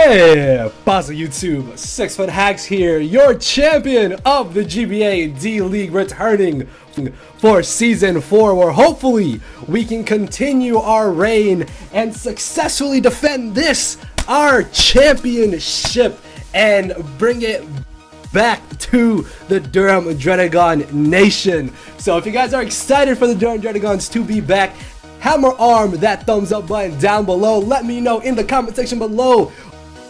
Yeah, boss of YouTube, 6Fthax here, your champion of the GBA D-League, returning for Season 4, where hopefully we can continue our reign and successfully defend our championship, and bring it back to the Durham Druddigon Nation. So if you guys are excited for the Durham Druddigons to be back, hammer arm that thumbs up button down below. Let me know in the comment section below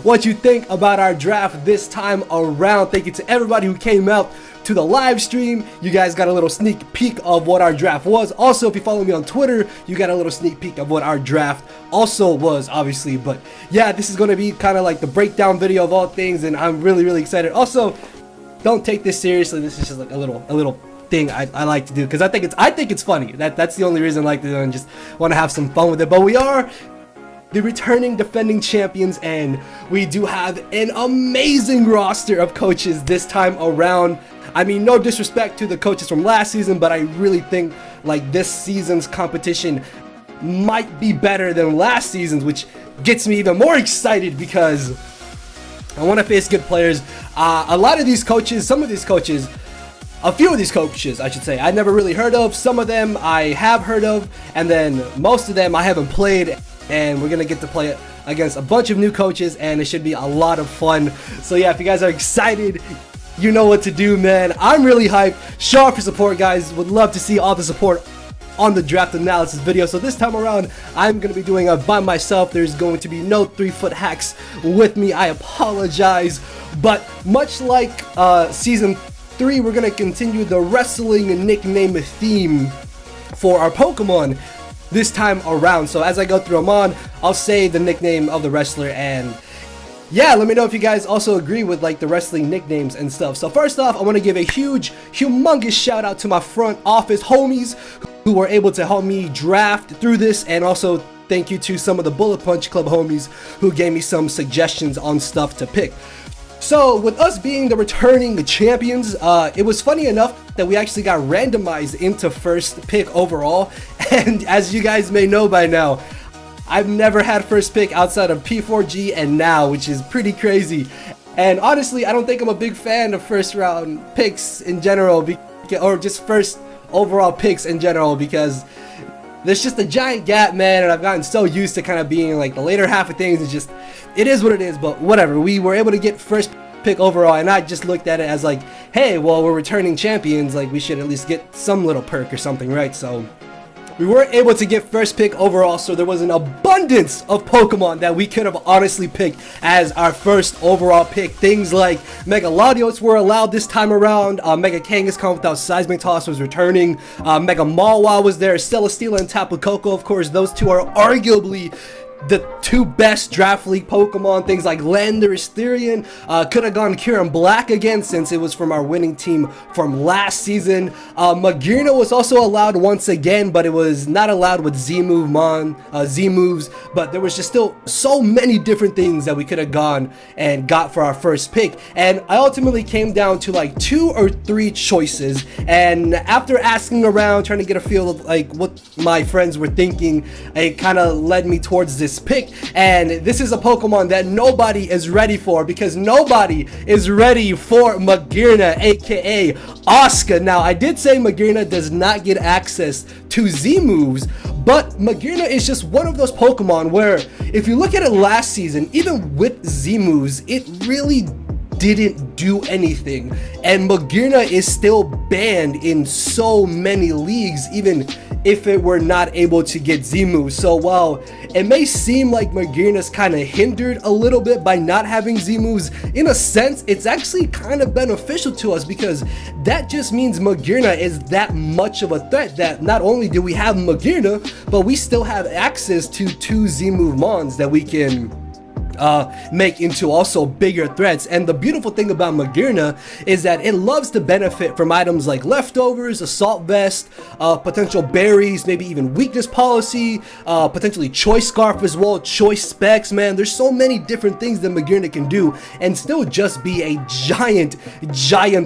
what you think about our draft this time around. Thank you to everybody who came out to the live stream. You guys got a little sneak peek of what our draft was. Also, if you follow me on Twitter, you got a little sneak peek of what our draft also was, obviously. But yeah, this is going to be kind of like the breakdown video of all things, and I'm really excited. Also, don't take this seriously. This is just like a little thing I like to do because I think it's funny. That's the only reason I like to do it, and just want to have some fun with it. But we are the returning defending champions, and we do have an amazing roster of coaches this time around. I mean, no disrespect to the coaches from last season, but I really think like this season's competition might be better than last season's, which gets me even more excited because I want to face good players. A lot of these coaches, a few of these coaches, I should say, I never really heard of. Some of them I have heard of, and then most of them I haven't played. And we're gonna get to play against a bunch of new coaches, and it should be a lot of fun. So yeah, if you guys are excited, you know what to do, man. I'm really hyped. Show up for support, guys. Would love to see all the support on the draft analysis video. So this time around, I'm gonna be doing it by myself. There's going to be no 3Fthax with me. I apologize, but much like season 3, we're gonna continue the wrestling nickname theme for our Pokemon this time around. So as I go through them on, I'll say the nickname of the wrestler, and yeah, let me know if you guys also agree with like the wrestling nicknames and stuff. So first off, I want to give a humongous shout out to my front office homies who were able to help me draft through this, and also thank you to some of the Bullet Punch Club homies who gave me some suggestions on stuff to pick. So with us being the returning champions, it was funny enough that we actually got randomized into first pick overall, and as you guys may know by now, I've never had first pick outside of P4G and now, which is pretty crazy. And honestly, I don't think I'm a big fan of first round picks in general, or just first overall picks in general, because there's just a giant gap, man, and I've gotten so used to kind of being like the later half of things. It's just, it is what it is, but whatever. We were able to get first pick overall, and I just looked at it as like, hey, well, we're returning champions, like we should at least get some little perk or something, right? So we weren't able to get first pick overall, so there was an abundance of Pokemon that we could have honestly picked as our first overall pick. Things like Mega Latios were allowed this time around, Mega Kangaskhan without Seismic Toss was returning, Mega Malwa was there, Celesteela and Tapu Koko, of course. Those two are arguably the two best draft league Pokemon. Things like Landorus, Therian, could have gone Kyurem Black again since it was from our winning team from last season. Magearna was also allowed once again, but it was not allowed with Z moves, but there was just still so many different things that we could have gone and got for our first pick. And I ultimately came down to like 2 or 3 choices, and after asking around, trying to get a feel of like what my friends were thinking, it kind of led me towards this pick. And this is a Pokemon that nobody is ready for, because nobody is ready for Magearna, aka Oscar. Now, I did say Magearna does not get access to Z moves, but Magearna is just one of those Pokemon where if you look at it last season, even with Z moves, it really didn't do anything, and Magearna is still banned in so many leagues, even if it were not able to get Z moves. So while it may seem like Magearna's kind of hindered a little bit by not having Z moves, in a sense it's actually kind of beneficial to us, because that just means Magearna is that much of a threat that not only do we have Magearna, but we still have access to 2 Z move mons that we can make into also bigger threats. And the beautiful thing about Magearna is that it loves to benefit from items like leftovers, assault vest, potential berries, maybe even weakness policy, potentially choice scarf as well, choice specs. Man, there's so many different things that Magearna can do and still just be a giant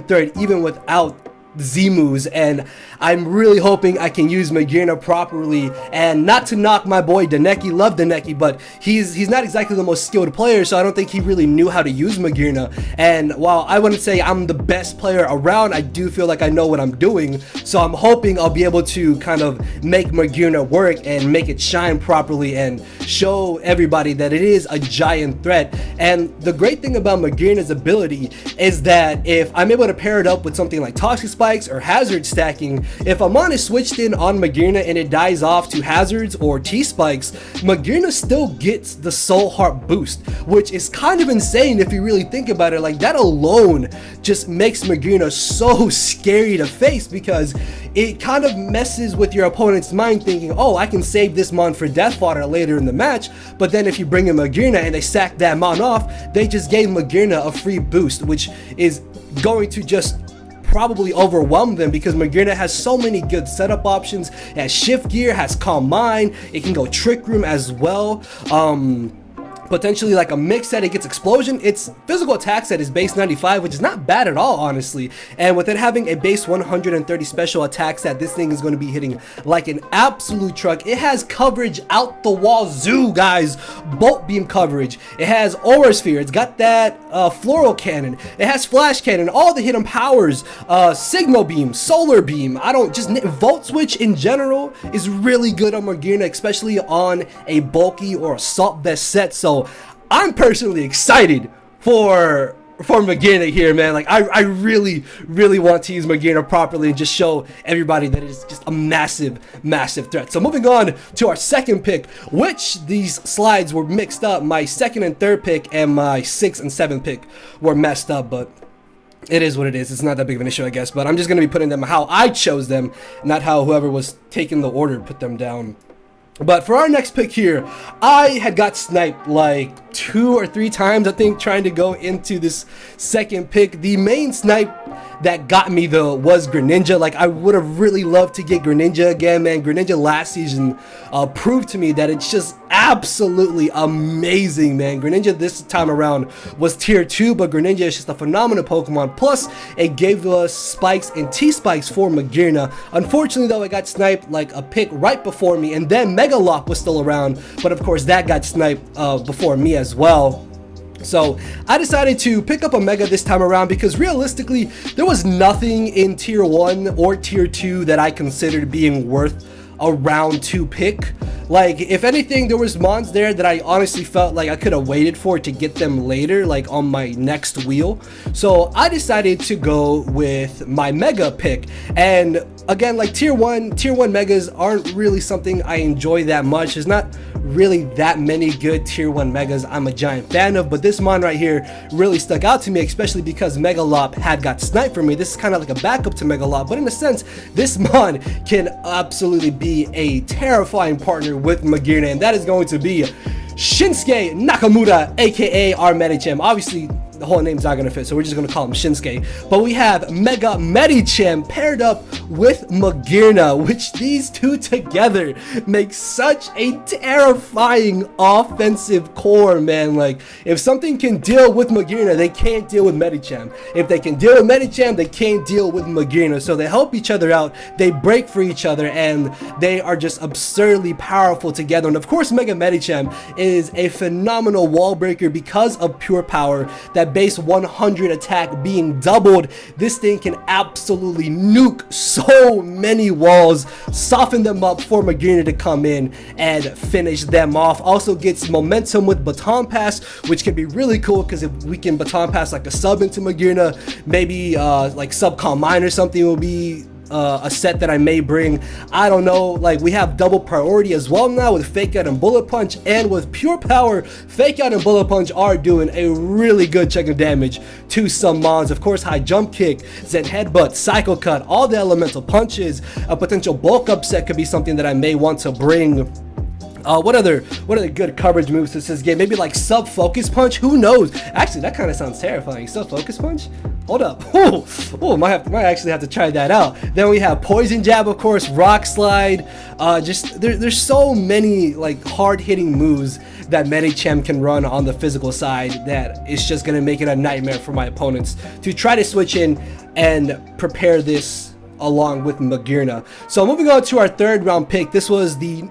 threat even without Z moves, and I'm really hoping I can use Magearna properly. And not to knock my boy Daneki, love Daneki, but he's not exactly the most skilled player, so I don't think he really knew how to use Magearna. And while I wouldn't say I'm the best player around, I do feel like I know what I'm doing, so I'm hoping I'll be able to kind of make Magearna work and make it shine properly and show everybody that it is a giant threat. And the great thing about Magearna's ability is that if I'm able to pair it up with something like Toxic Spikes or Hazard stacking, if Amon is switched in on Magearna and it dies off to Hazards or T-Spikes, Magearna still gets the Soul Heart boost, which is kind of insane if you really think about it. Like, that alone just makes Magearna so scary to face, because it kind of messes with your opponent's mind, thinking, oh, I can save this Mon for death fodder later in the match. But then if you bring in Magearna and they sack that Mon off, they just gave Magearna a free boost, which is going to just probably overwhelm them, because Magearna has so many good setup options. It has Shift Gear, has Calm Mind, it can go Trick Room as well. Potentially like a mix set, it gets Explosion. Its physical attack set is base 95, which is not bad at all, honestly. And with it having a base 130 special attack set, this thing is going to be hitting like an absolute truck. It has coverage out the wazoo, guys. Bolt beam coverage. It has Aura Sphere. It's got that Floral Cannon. It has Flash Cannon. All the hidden powers. Signal Beam, Solar Beam. Volt Switch in general is really good on Magearna, especially on a bulky or assault vest set. So I'm personally excited for Magearna here, man. Like, I really want to use Magearna properly and just show everybody that it is just a massive threat. So moving on to our second pick, which these slides were mixed up. My second and third pick and my sixth and seventh pick were messed up, but it is what it is. It's not that big of an issue, I guess. But I'm just going to be putting them how I chose them, not how whoever was taking the order put them down. But for our next pick here, I had got sniped like 2 or 3 times, I think, trying to go into this second pick. The main snipe that got me, though, was Greninja. Like, I would have really loved to get Greninja again, man. Greninja last season proved to me that it's just absolutely amazing, man. Greninja this time around was tier 2, but Greninja is just a phenomenal Pokemon. Plus, it gave us Spikes and T-Spikes for Magearna. Unfortunately, though, it got sniped like a pick right before me, and then Megalop was still around, but of course that got sniped before me as well. So I decided to pick up a Mega this time around, because realistically there was nothing in tier 1 or tier 2 that I considered being worth a round 2 pick. Like, if anything, there was mons there that I honestly felt like I could have waited for to get them later, like on my next wheel. So I decided to go with my Mega pick. And again, like, tier 1 Megas aren't really something I enjoy that much. There's not really that many good tier 1 Megas I'm a giant fan of, but this mon right here really stuck out to me, especially because Megalop had got sniped for me. This is kind of like a backup to Megalop, but in a sense, this mon can absolutely be a terrifying partner with Magearna, and that is going to be Shinsuke Nakamura, aka our Medicham. Obviously, the whole name's not gonna fit, so we're just gonna call him Shinsuke. But we have Mega Medicham paired up with Magearna, which these two together make such a terrifying offensive core, man. Like, if something can deal with Magearna, they can't deal with Medicham. If they can deal with Medicham, they can't deal with Magearna. So they help each other out, they break for each other, and they are just absurdly powerful together. And of course, Mega Medicham is a phenomenal wall breaker because of pure power. That base 100 attack being doubled, this thing can absolutely nuke so many walls, soften them up for Magearna to come in and finish them off. Also gets momentum with Baton Pass, which can be really cool, because if we can Baton Pass like a sub into Magearna, maybe like sub Calm Mind or something will be a set that I may bring. I don't know. Like, we have double priority as well now with Fake Out and Bullet Punch, and with pure power, Fake Out and Bullet Punch are doing a really good chunk of damage to some mons. Of course, High Jump Kick, Zen Headbutt, Cycle Cut, all the elemental punches. A potential bulk up set could be something that I may want to bring. What other good coverage moves does this game? Maybe like Sub Focus Punch? Who knows? Actually, that kind of sounds terrifying. Sub Focus Punch? Hold up. Oh, might actually have to try that out. Then we have Poison Jab, of course, Rock Slide. Just there's so many like hard hitting moves that Medicham can run on the physical side that it's just gonna make it a nightmare for my opponents to try to switch in. and prepare this along with Magearna. So moving on to our third round pick, this was the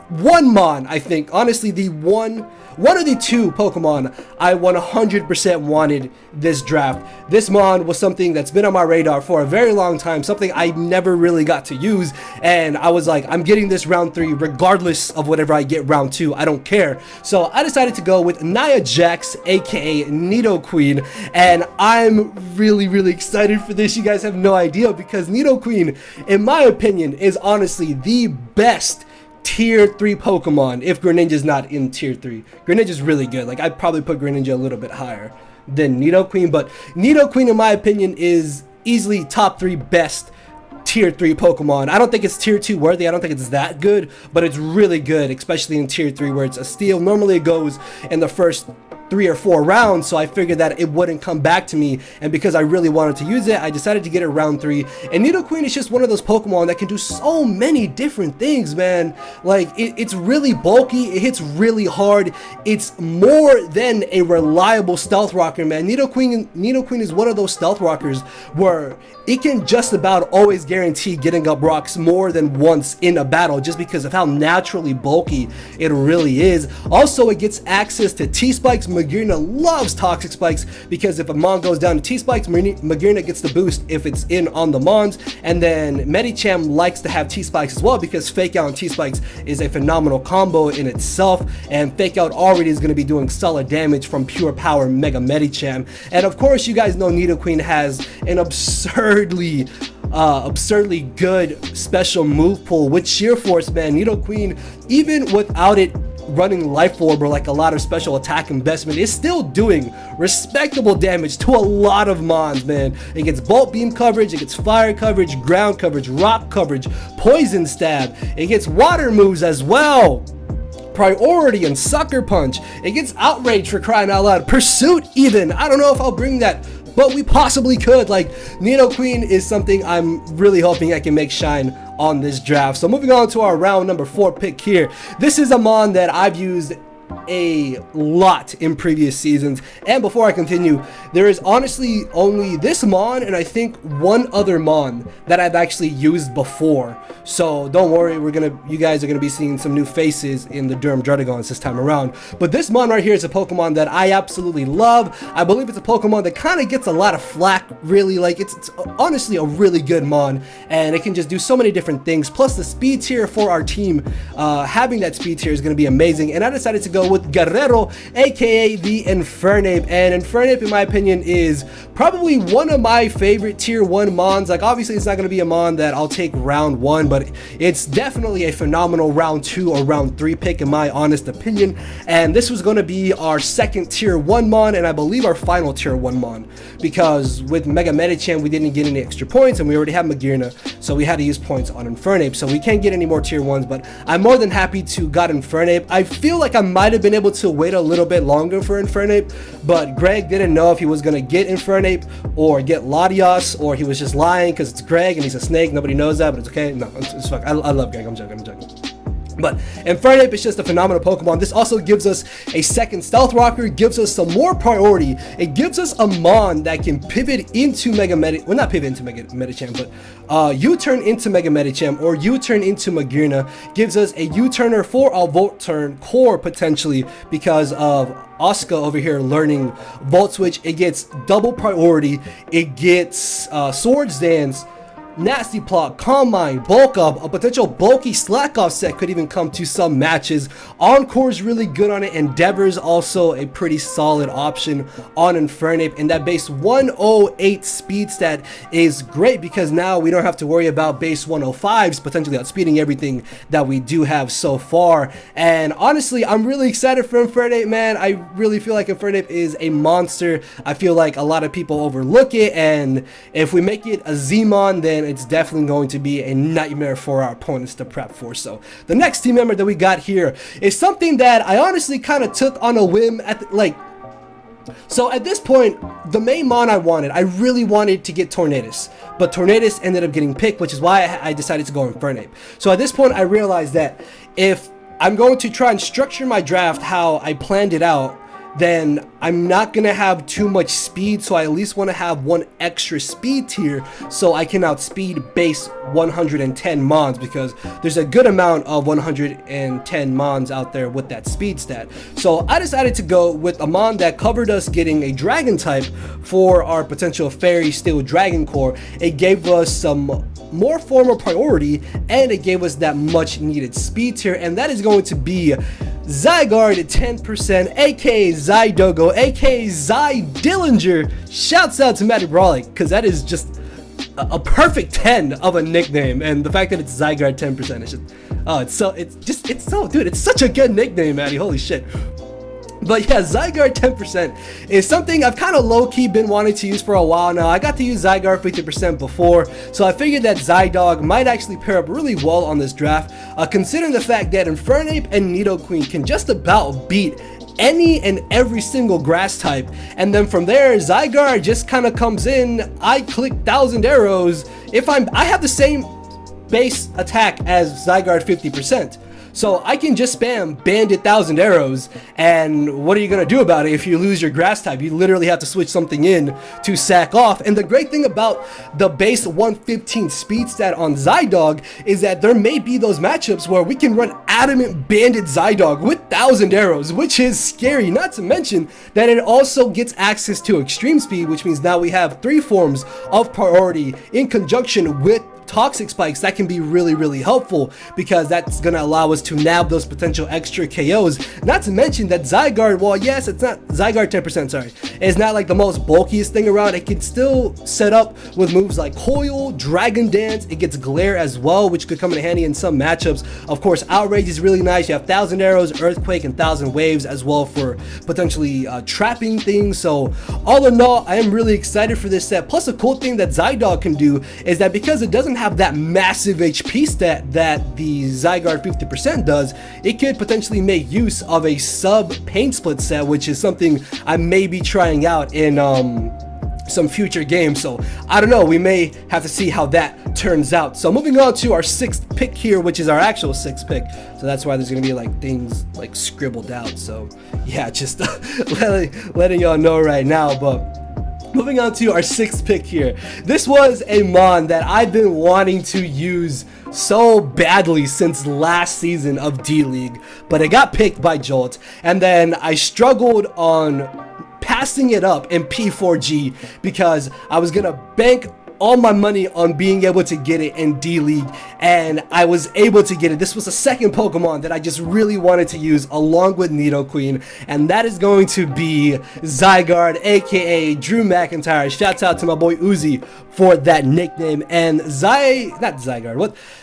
one Mon, I think, honestly, the one of the two Pokemon I 100% wanted this draft. This Mon was something that's been on my radar for a very long time, something I never really got to use, and I was like, I'm getting this round 3 regardless of whatever I get round 2, I don't care. So I decided to go with Nia Jax, aka Nidoqueen, and I'm really excited for this. You guys have no idea, because Nidoqueen, in my opinion, is honestly the best tier 3 Pokemon if Greninja's not in tier 3. Greninja's really good. Like, I'd probably put Greninja a little bit higher than Nidoqueen, but Nidoqueen, in my opinion, is easily top 3 best tier 3 Pokemon. I don't think it's tier 2 worthy. I don't think it's that good, but it's really good, especially in tier 3 where it's a steal. Normally it goes in the first 3 or 4 rounds, so I figured that it wouldn't come back to me, and because I really wanted to use it, I decided to get it round 3. And Nidoqueen is just one of those Pokemon that can do so many different things, man. Like, it's really bulky, it hits really hard, it's more than a reliable stealth rocker, man. Nidoqueen is one of those stealth rockers where it can just about always guarantee getting up rocks more than once in a battle, just because of how naturally bulky it really is. Also, it gets access to T-Spikes. Magearna loves Toxic Spikes, because if a Mon goes down to T-Spikes, Magearna gets the boost if it's in on the Mons, and then Medicham likes to have T-Spikes as well, because Fake Out and T-Spikes is a phenomenal combo in itself, and Fake Out already is going to be doing solid damage from pure power Mega Medicham. And of course, you guys know Nidoqueen has an absurdly good special move pool with Sheer Force, man. Nidoqueen, even without it running Life Orb or like a lot of special attack investment, is still doing respectable damage to a lot of Mons, man. It gets Bolt Beam coverage, it gets Fire coverage, Ground coverage, Rock coverage, Poison Stab, it gets Water moves as well, Priority and Sucker Punch, it gets Outrage, for crying out loud, Pursuit even. I don't know if I'll bring that, but we possibly could. Like, Nidoqueen is something I'm really hoping I can make shine on this draft. So moving on to our round number 4 pick here. This is a Mon that I've used a lot in previous seasons, and before I continue, there is honestly only this Mon and I think one other Mon that I've actually used before, so don't worry, you guys are gonna be seeing some new faces in the Durham Druddigons this time around. But this Mon right here is a Pokemon that I absolutely love. I believe it's a Pokemon that kind of gets a lot of flack, really. Like, it's honestly a really good Mon, and it can just do so many different things, plus the speed tier for our team, having that speed tier is going to be amazing. And I decided to go with Guerrero, aka the Infernape, and Infernape, in my opinion, is probably one of my favorite tier 1 Mons. Like, obviously it's not going to be a Mon that I'll take round 1, but it's definitely a phenomenal round 2 or round 3 pick in my honest opinion. And this was going to be our second tier 1 Mon, and I believe our final tier 1 Mon, because with Mega Medicham we didn't get any extra points, and we already have Magearna, so we had to use points on Infernape, so we can't get any more tier 1s. But I'm more than happy to got Infernape. I feel like I might have been able to wait a little bit longer for Infernape, but Greg didn't know if he was going to get Infernape or get Latios, or he was just lying because it's Greg and he's a snake. Nobody knows that, but it's okay. No, it's fine. I love Greg. I'm joking. But Infernape is just a phenomenal Pokemon. This also gives us a second Stealth Rocker, gives us some more priority. It gives us a Mon that can pivot into well, not pivot into Mega Medicham, but U-turn into Mega Medicham or U-turn into Magearna. Gives us a U-turner for a Volt Turn core potentially, because of Oscar over here learning Volt Switch. It gets double priority. It gets Swords Dance, Nasty Plot, Calm Mind, Bulk Up, a potential bulky Slack Off set could even come to some matches. Encore is really good on it. Endeavor is also a pretty solid option on Infernape, and that base 108 speed stat is great, because now we don't have to worry about base 105s potentially outspeeding everything that we do have so far. And honestly, I'm really excited for Infernape, man. I really feel like Infernape is a monster. I feel like a lot of people overlook it, and if we make it a Z-Mon, then it's definitely going to be a nightmare for our opponents to prep for. So the next team member that we got here is something that I honestly kind of took on a whim so at this point, the main Mon I really wanted to get Tornadus, but Tornadus ended up getting picked, which is why I decided to go Infernape. So at this point, I realized that if I'm going to try and structure my draft how I planned it out, then I'm not gonna have too much speed, so I at least want to have one extra speed tier so I can outspeed base 110 mons, because there's a good amount of 110 mons out there with that speed stat. So I decided to go with a mon that covered us getting a dragon type for our potential Fairy Steel Dragon Core. It gave us some more formal priority, and it gave us that much needed speed tier, and that is going to be Zygarde 10%, aka Zydogo, aka Zy Dillinger. Shouts out to Matty Brawley, because that is just a perfect 10 of a nickname, and the fact that it's Zygarde 10% is just, dude, it's such a good nickname, Matty, holy shit. But yeah, Zygarde 10% is something I've kind of low-key been wanting to use for a while now. I got to use Zygarde 50% before, so I figured that Zydog might actually pair up really well on this draft, considering the fact that Infernape and Nidoqueen can just about beat any and every single grass type. And then from there, Zygarde just kind of comes in. I click 1,000 arrows. I have the same base attack as Zygarde 50%. So I can just spam Bandit 1,000 arrows, and what are you going to do about it if you lose your grass type? You literally have to switch something in to sack off. And the great thing about the base 115 speed stat on Zydog is that there may be those matchups where we can run Adamant Bandit Zydog with 1,000 arrows, which is scary. Not to mention that it also gets access to extreme speed, which means now we have 3 forms of priority in conjunction with Toxic Spikes. That can be really, really helpful, because that's going to allow us to nab those potential extra KOs. Not to mention that Zygarde, well, yes, it's not Zygarde 10%, sorry. It's not like the most bulkiest thing around. It can still set up with moves like Coil, Dragon Dance. It gets Glare as well, which could come in handy in some matchups. Of course, Outrage is really nice. You have 1,000 arrows, Earthquake, and 1,000 waves as well for potentially trapping things. So all in all, I am really excited for this set. Plus, a cool thing that Zydog can do is that because it doesn't have that massive HP stat that the Zygarde 50% does, it could potentially make use of a sub pain split set, which is something I may be trying out in some future games. So I don't know, we may have to see how that turns out. So moving on to our 6th pick here, which is our actual 6th pick, so that's why there's gonna be like things like scribbled out. So yeah, just letting y'all know right now. But moving on to our 6th pick here. This was a mon that I've been wanting to use so badly since last season of D-League, but it got picked by Jolt, and then I struggled on passing it up in P4G because I was gonna bank all my money on being able to get it in D-League, and I was able to get it. This was the second Pokemon that I just really wanted to use along with Nidoqueen, and that is going to be Zygarde, aka Drew McIntyre. Shouts out to my boy Uzi for that nickname. And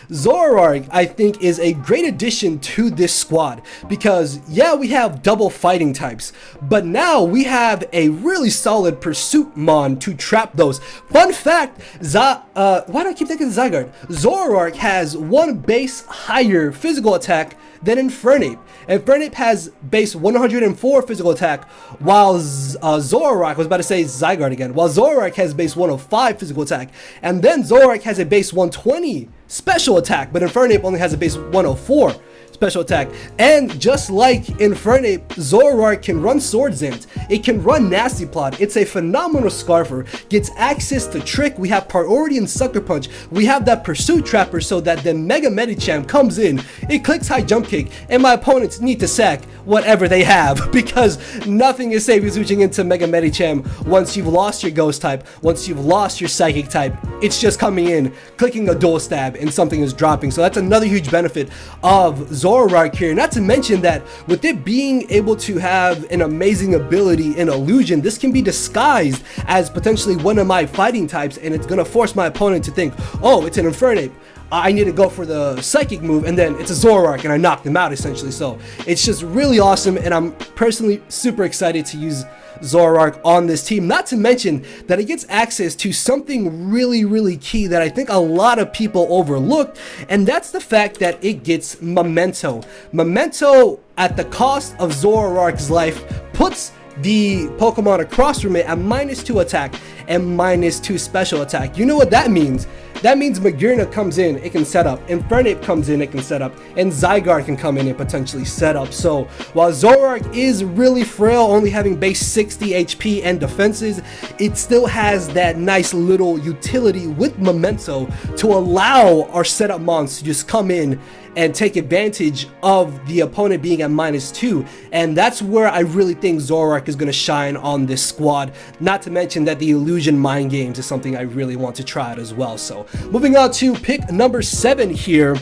Zoroark, I think, is a great addition to this squad, because yeah, we have double fighting types, but now we have a really solid pursuit mon to trap those. Fun fact, why do I keep thinking Zygarde? Zoroark has 1 base higher physical attack than Infernape. Infernape has base 104 physical attack, while Zoroark, I was about to say Zygarde again, while Zoroark has base 105 physical attack, and then Zoroark has a base 120 special attack, but Infernape only has a base 104 special attack. And just like Infernape, Zoroark can run Swords Dance, it can run Nasty Plot, it's a phenomenal Scarfer, gets access to Trick, we have priority in Sucker Punch, we have that Pursuit Trapper so that the Mega Medicham comes in, it clicks High Jump Kick, and my opponents need to sack whatever they have, because nothing is safe switching into Mega Medicham once you've lost your Ghost type, once you've lost your Psychic type. It's just coming in, clicking a Dual Stab, and something is dropping. So that's another huge benefit of Zoroark here. Not to mention that with it being able to have an amazing ability in Illusion, this can be disguised as potentially one of my fighting types, and it's going to force my opponent to think, oh, it's an Infernape, I need to go for the Psychic move, and then it's a Zoroark, and I knocked him out essentially. So it's just really awesome, and I'm personally super excited to use Zoroark on this team. Not to mention that it gets access to something really, really key that I think a lot of people overlooked, and that's the fact that it gets Memento. Memento, at the cost of Zoroark's life, puts the Pokemon across from it at -2 attack, and -2 special attack. You know what that means? That means Magearna comes in, it can set up. Infernape comes in, it can set up. And Zygarde can come in and potentially set up. So while Zoroark is really frail, only having base 60 HP and defenses, it still has that nice little utility with Memento to allow our setup mons to just come in and take advantage of the opponent being at -2, and that's where I really think Zoroark is going to shine on this squad, not to mention that the illusion mind games is something I really want to try out as well. So moving on to pick number 7 here.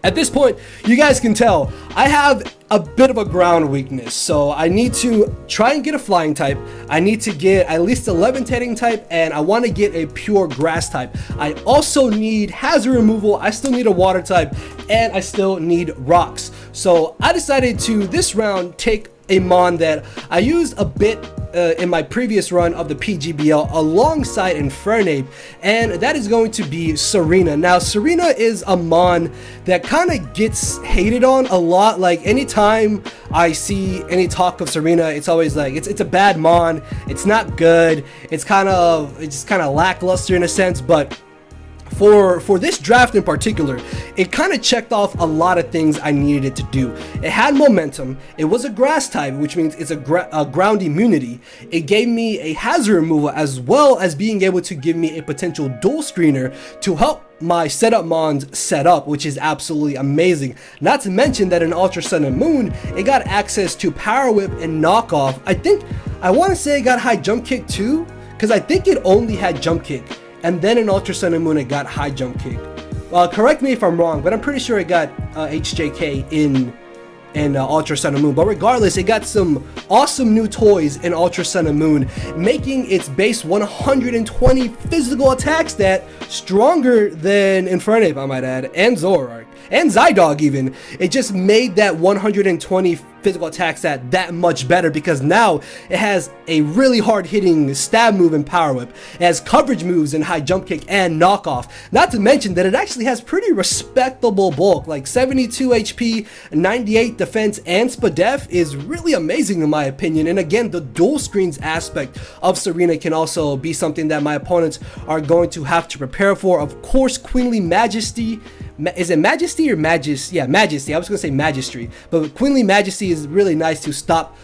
At this point, you guys can tell I have a bit of a ground weakness, so I need to try and get a flying type. I need to get at least a levitating type, and I want to get a pure grass type. I also need hazard removal, I still need a water type, and I still need rocks. So I decided to this round take a mon that I used a bit in my previous run of the PGBL alongside Infernape, and that is going to be Serena. Now Serena is a mon that kind of gets hated on a lot. Like anytime I see any talk of Serena, it's always like it's a bad mon, it's not good, it's kind of lackluster in a sense. But for this draft in particular, it kind of checked off a lot of things I needed it to do. It had momentum, it was a grass type, which means it's a ground immunity. It gave me a hazard removal, as well as being able to give me a potential dual screener to help my setup mons set up, which is absolutely amazing. Not to mention that in Ultra Sun and Moon, it got access to Power Whip and Knockoff. I want to say it got high jump kick too, because I think it only had jump kick. And then in Ultra Sun and Moon, it got high jump kick. Correct me if I'm wrong, but I'm pretty sure it got HJK in Ultra Sun and Moon. But regardless, it got some awesome new toys in Ultra Sun and Moon, making its base 120 physical attack stat stronger than Infernape, I might add, and Zoroark, and Zydog even. It just made that 120 physical attack stat that much better, because now it has a really hard hitting stab move and Power Whip. It has coverage moves and high jump kick and knockoff. Not to mention that it actually has pretty respectable bulk, like 72 HP, 98 defense, and Spadef is really amazing in my opinion. And again, the dual screens aspect of Serena can also be something that my opponents are going to have to prepare for. Of course, Queenly Majesty. Is it Majesty or Majesty? Yeah, Majesty. I was going to say Magistry. But Queenly Majesty is really nice to stop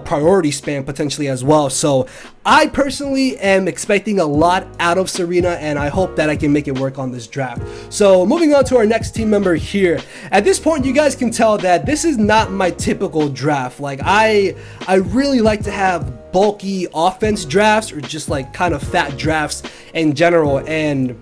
priority spam potentially as well. So I personally am expecting a lot out of Serena, and I hope that I can make it work on this draft. So moving on to our next team member here. At this point, you guys can tell that this is not my typical draft. Like I really like to have bulky offense drafts, or just like kind of fat drafts in general. And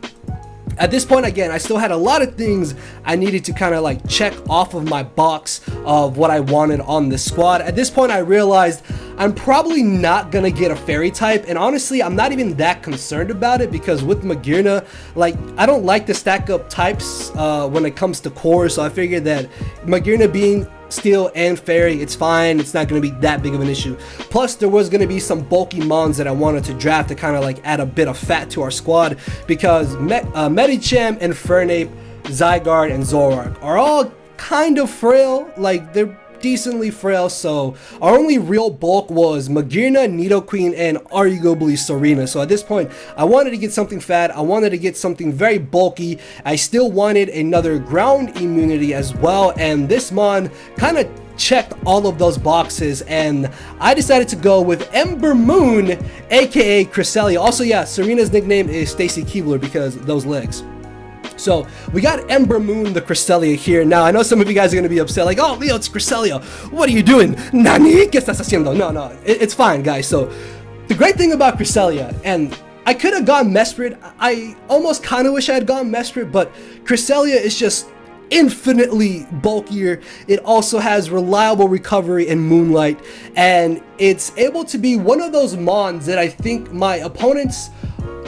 at this point, again, I still had a lot of things I needed to kind of like check off of my box of what I wanted on this squad. At this point, I realized I'm probably not gonna get a fairy type, and honestly, I'm not even that concerned about it, because with Magearna, like, I don't like to stack up types when it comes to core, so I figured that Magearna being Steel and Fairy, it's fine, it's not going to be that big of an issue. Plus, there was going to be some bulky mons that I wanted to draft to kind of like add a bit of fat to our squad, because Medicham, Infernape, Zygarde, and Zoroark are all kind of frail, like they're decently frail. So our only real bulk was Magearna, Nidoqueen, and arguably Serena. So at this point, I wanted to get something fat, I wanted to get something very bulky. I still wanted another ground immunity as well, and this mon kind of checked all of those boxes, and I decided to go with Ember Moon, aka Cresselia. Also, yeah, Serena's nickname is Stacy Keebler because of those legs. So we got Ember Moon, the Cresselia here. Now I know some of you guys are going to be upset, like, oh Leo, it's Cresselia, what are you doing? Nani? ¿Qué estás haciendo? No, it's fine, guys. So the great thing about Cresselia, and I could have gone Mesprit, I almost kind of wish I had gone Mesprit, but Cresselia is just infinitely bulkier. It also has reliable recovery in Moonlight, and it's able to be one of those mons that I think my opponents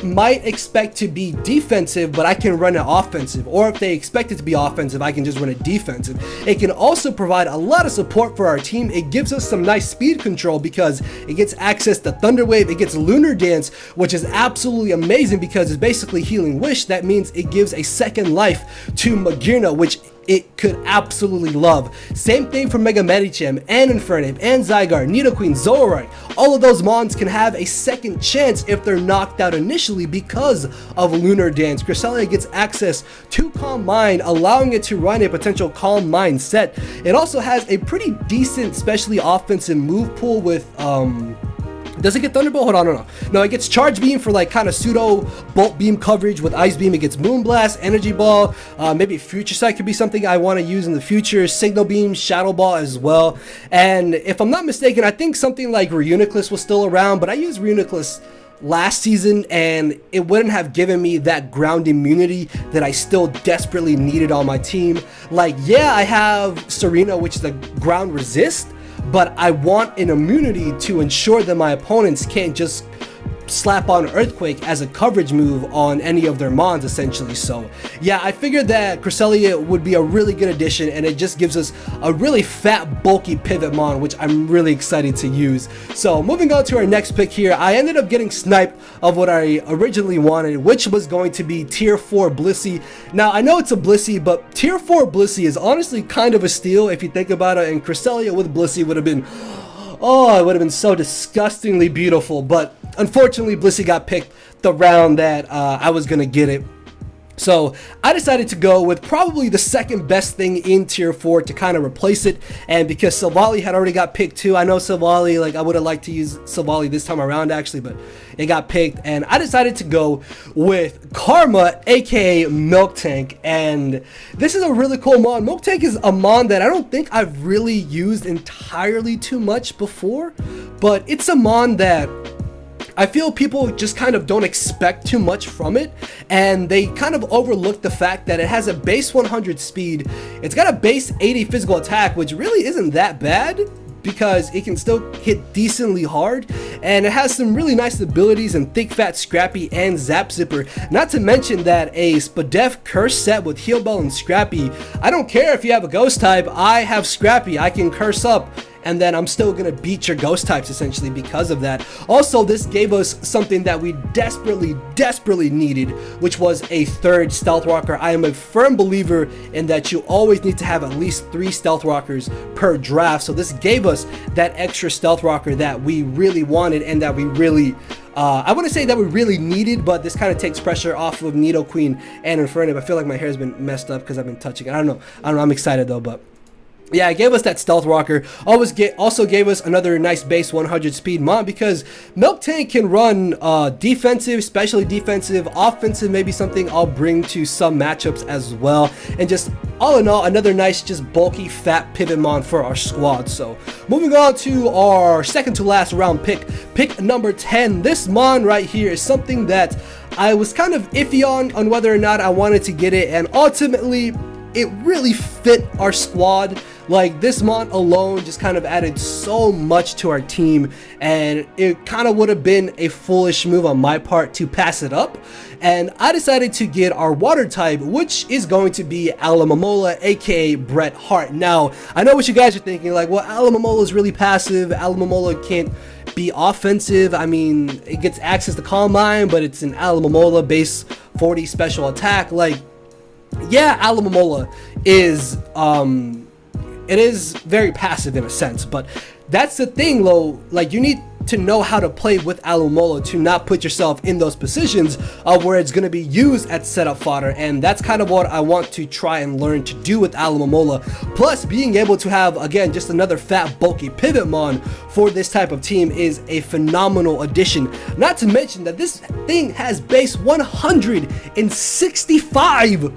might expect to be defensive, but I can run it offensive, or if they expect it to be offensive, I can just run it defensive. It can also provide a lot of support for our team. It gives us some nice speed control because it gets access to Thunder Wave, it gets Lunar Dance, which is absolutely amazing because it's basically Healing Wish. That means it gives a second life to Magearna, which it could absolutely love. Same thing for Mega Medicham and Infernape and Zygarde, Nidoqueen, Zoroark. All of those mons can have a second chance if they're knocked out initially because of Lunar Dance. Cresselia gets access to Calm Mind, allowing it to run a potential Calm Mind set. It also has a pretty decent, especially offensive move pool with does it get Thunderbolt? Hold on, no, it gets Charge Beam for like kind of pseudo Bolt Beam coverage. With Ice Beam, it gets Moonblast, Energy Ball, maybe Future Sight could be something I want to use in the future, Signal Beam, Shadow Ball as well. And if I'm not mistaken, I think something like Reuniclus was still around, but I used Reuniclus last season and it wouldn't have given me that ground immunity that I still desperately needed on my team. Like, yeah, I have Serena, which is a ground resist, but I want an immunity to ensure that my opponents can't just slap on Earthquake as a coverage move on any of their mons, essentially. So yeah, I figured that Cresselia would be a really good addition, and it just gives us a really fat, bulky pivot mon, which I'm really excited to use. So moving on to our next pick here, I ended up getting sniped of what I originally wanted, which was going to be tier 4 Blissey. Now I know it's a Blissey, but tier 4 Blissey is honestly kind of a steal if you think about it, and Cresselia with Blissey would have been, oh, it would have been so disgustingly beautiful. But unfortunately, Blissey got picked the round that I was going to get it. So I decided to go with probably the second best thing in tier 4 to kind of replace it. And because Silvally had already got picked too, I know Silvally, like I would have liked to use Silvally this time around actually, but it got picked. And I decided to go with Karma, aka Miltank. And this is a really cool mon. Miltank is a mon that I don't think I've really used entirely too much before, but it's a mon that I feel people just kind of don't expect too much from it, and they kind of overlook the fact that it has a base 100 speed, it's got a base 80 physical attack, which really isn't that bad because it can still hit decently hard, and it has some really nice abilities in Thick Fat, Scrappy, and Zap Zipper. Not to mention that a Spadef Curse set with Heal Bell and Scrappy, I don't care if you have a Ghost type, I have Scrappy, I can Curse up, and then I'm still gonna beat your ghost types essentially because of that. Also, this gave us something that we desperately needed, which was a third Stealth Rocker. I am a firm believer in that you always need to have at least 3 Stealth Rockers per draft, so this gave us that extra Stealth Rocker that we really wanted and that we really I wouldn't say that we really needed, but this kind of takes pressure off of Nidoqueen and Infernape. I feel like my hair's been messed up because I've been touching it. I don't know, I'm excited though, but yeah, it gave us that Stealth Rocker. Also gave us another nice base 100 speed mon, because Miltank can run defensive, especially defensive, offensive, maybe something I'll bring to some matchups as well. And just all in all, another nice, just bulky, fat pivot mon for our squad. So moving on to our second to last round pick number 10. This mon right here is something that I was kind of iffy on whether or not I wanted to get it, and ultimately it really fit our squad. Like, this mon alone just kind of added so much to our team, and it kind of would have been a foolish move on my part to pass it up. And I decided to get our water type, which is going to be Alomomola, aka Bret Hart. Now, I know what you guys are thinking, like, well, Alomomola is really passive, Alomomola can't be offensive. I mean, it gets access to Calm Mind, but it's an Alomomola base 40 special attack. Like, yeah, Alomomola is it is very passive in a sense, but that's the thing though, like, you need to know how to play with Alomomola to not put yourself in those positions of where it's going to be used at setup fodder, and that's kind of what I want to try and learn to do with Alomomola. Plus, being able to have, again, just another fat, bulky pivot mon for this type of team is a phenomenal addition. Not to mention that this thing has base 165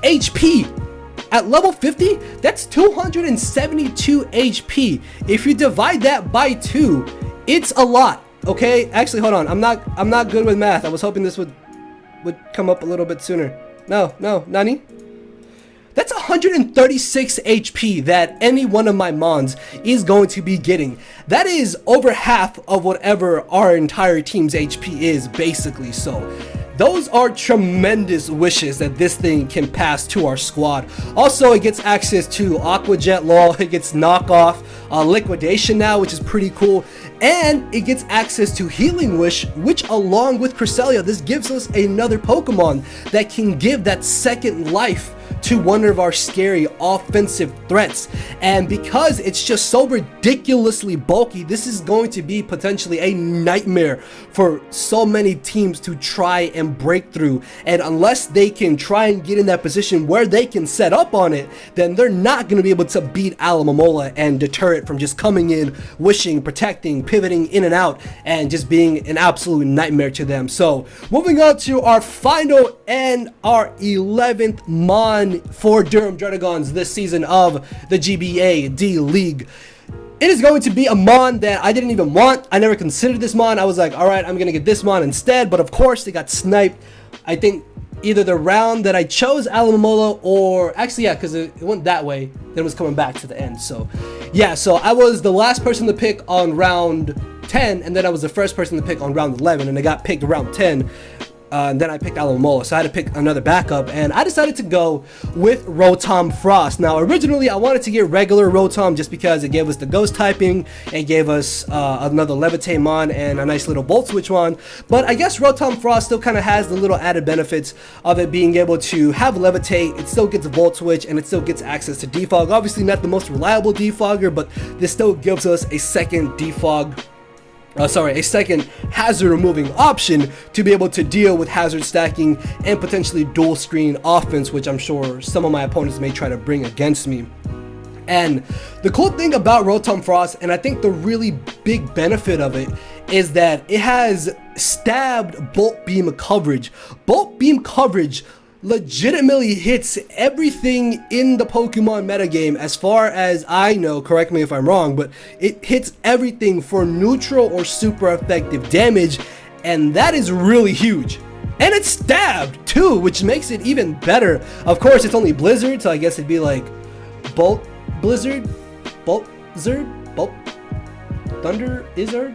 HP. At level 50, that's 272 HP. If you divide that by 2, it's a lot. Okay, actually, hold on. I'm not good with math. I was hoping this would come up a little bit sooner. No, Nani? That's 136 HP that any one of my mons is going to be getting. That is over half of whatever our entire team's HP is, basically. So those are tremendous wishes that this thing can pass to our squad. Also, it gets access to Aqua Jet Law, it gets knockoff, liquidation now, which is pretty cool, and it gets access to Healing Wish, which along with Cresselia, this gives us another Pokemon that can give that second life to one of our scary offensive threats. And because it's just so ridiculously bulky, this is going to be potentially a nightmare for so many teams to try and break through. And unless they can try and get in that position where they can set up on it, then they're not going to be able to beat Alomomola and deter it from just coming in, wishing, protecting, pivoting in and out, and just being an absolute nightmare to them. So moving on to our final and our 11th Mon for Durham Druddigons this season of the GBA D League. It is going to be a Mon that I didn't even want. I never considered this Mon. I was like, alright, I'm gonna get this Mon instead, but of course they got sniped. I think either the round that I chose Alomomola, or actually yeah, because it went that way, then it was coming back to the end. So yeah, so I was the last person to pick on round 10, and then I was the first person to pick on round 11, and I got picked around 10. And then I picked Alomomola, so I had to pick another backup, and I decided to go with Rotom Frost. Now, originally, I wanted to get regular Rotom just because it gave us the Ghost typing, it gave us another Levitate Mon, and a nice little Volt Switch Mon, but I guess Rotom Frost still kind of has the little added benefits of it being able to have Levitate, it still gets Volt Switch, and it still gets access to Defog. Obviously, not the most reliable defogger, but this still gives us a second defog. A second hazard removing option to be able to deal with hazard stacking and potentially dual screen offense, which I'm sure some of my opponents may try to bring against me. And the cool thing about Rotom Frost, and I think the really big benefit of it, is that it has stabbed Bolt Beam coverage. Bolt Beam coverage legitimately hits everything in the Pokemon metagame as far as I know, correct me if I'm wrong, but it hits everything for neutral or super effective damage, and that is really huge. And it's stabbed too, which makes it even better. Of course, it's only Blizzard, so I guess it'd be like Bolt Blizzard, Bolt Zard, Bolt Thunder Izzard,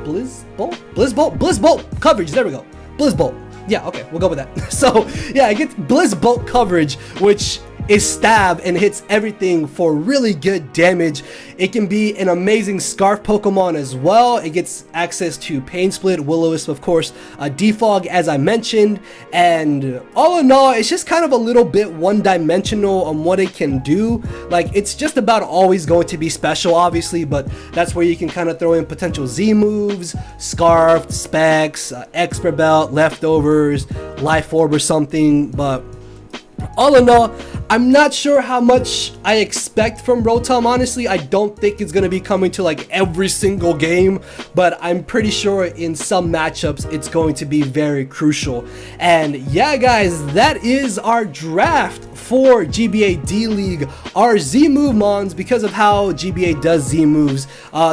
Blizzbolt coverage, there we go, Blizzbolt. Yeah, okay, we'll go with that. So, yeah, it gets Blizzbolt coverage, which is stab and hits everything for really good damage. It can be an amazing Scarf Pokemon as well. It gets access to Pain Split, Will-O-Wisp, of course, Defog, as I mentioned, and all in all, it's just kind of a little bit one-dimensional on what it can do. Like, it's just about always going to be special, obviously, but that's where you can kind of throw in potential Z moves, Scarf, Specs, Expert Belt, Leftovers, Life Orb or something, but all in all, I'm not sure how much I expect from Rotom. Honestly, I don't think it's going to be coming to like every single game, but I'm pretty sure in some matchups it's going to be very crucial. And yeah, guys, that is our draft for GBA D League. Our Z move mons, because of how GBA does Z moves,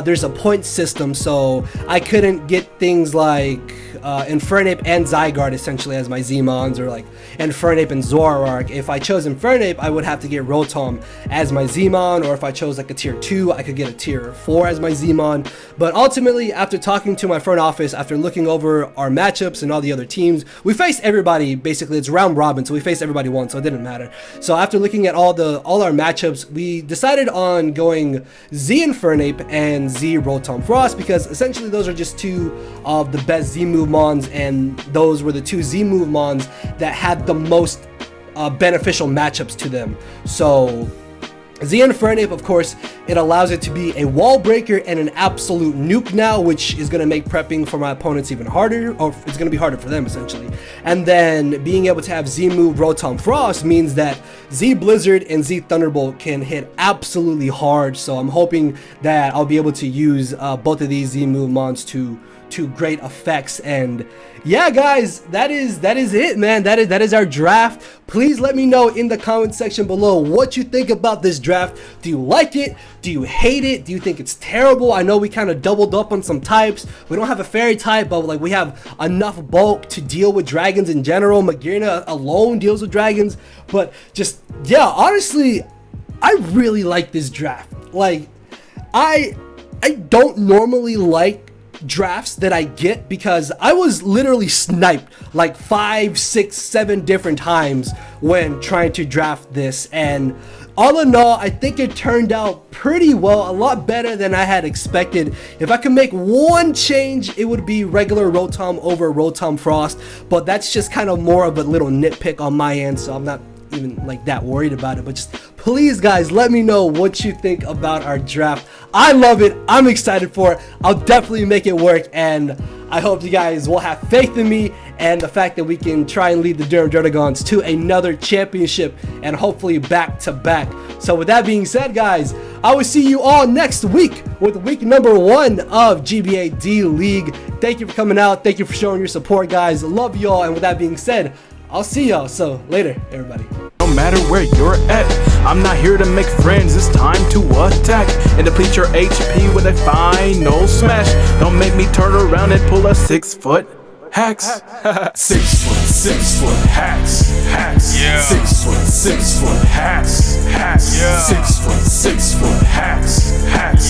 there's a point system, so I couldn't get things like Infernape and Zygarde essentially as my Z-Mons, or like Infernape and Zoroark. If I chose Infernape, I would have to get Rotom as my Z-Mon, or if I chose like a tier 2, I could get a tier 4 as my Z-Mon. But ultimately, after talking to my front office, after looking over our matchups and all the other teams, we faced everybody. Basically, it's round robin, so we faced everybody once, so it didn't matter. So after looking at all our matchups, we decided on going Z Infernape and Z Rotom Frost, because essentially those are just two of the best Z move mons, and those were the two Z move mons that had the most beneficial matchups to them. So Z Infernape, of course, it allows it to be a wall breaker and an absolute nuke now, which is going to make prepping for my opponents even harder, or it's going to be harder for them essentially. And then being able to have Z move Rotom Frost means that Z Blizzard and Z Thunderbolt can hit absolutely hard, so I'm hoping that I'll be able to use both of these Z move mons to great effects. And yeah, guys, that is it, man. That is our draft. Please let me know in the comment section below what you think about this draft. Do you like it? Do you hate it? Do you think it's terrible? I know we kind of doubled up on some types. We don't have a fairy type, but like we have enough bulk to deal with dragons in general. Magearna alone deals with dragons, but just, yeah, honestly, I really like this draft. Like, I don't normally like drafts that I get, because I was literally sniped like 5, 6, 7 different times when trying to draft this, and all in all, I think it turned out pretty well, a lot better than I had expected. If I could make one change, it would be regular Rotom over Rotom Frost, but that's just kind of more of a little nitpick on my end, so I'm not even like that worried about it, but just please guys, let me know what you think about our draft. I love it. I'm excited for it. I'll definitely make it work, and I hope you guys will have faith in me and the fact that we can try and lead the Durham Druddigons to another championship and hopefully back to back. So with that being said, guys, I will see you all next week with week number 1 of GBA D League. Thank you for coming out. Thank you for showing your support, guys. Love you all. And with that being said, I'll see y'all. So later, everybody. No matter where you're at, I'm not here to make friends, it's time to attack and deplete your HP with a final smash. Don't make me turn around and pull a 6-foot hacks. 6 foot hacks, yeah. 6 foot hacks, yeah. 6 foot hacks,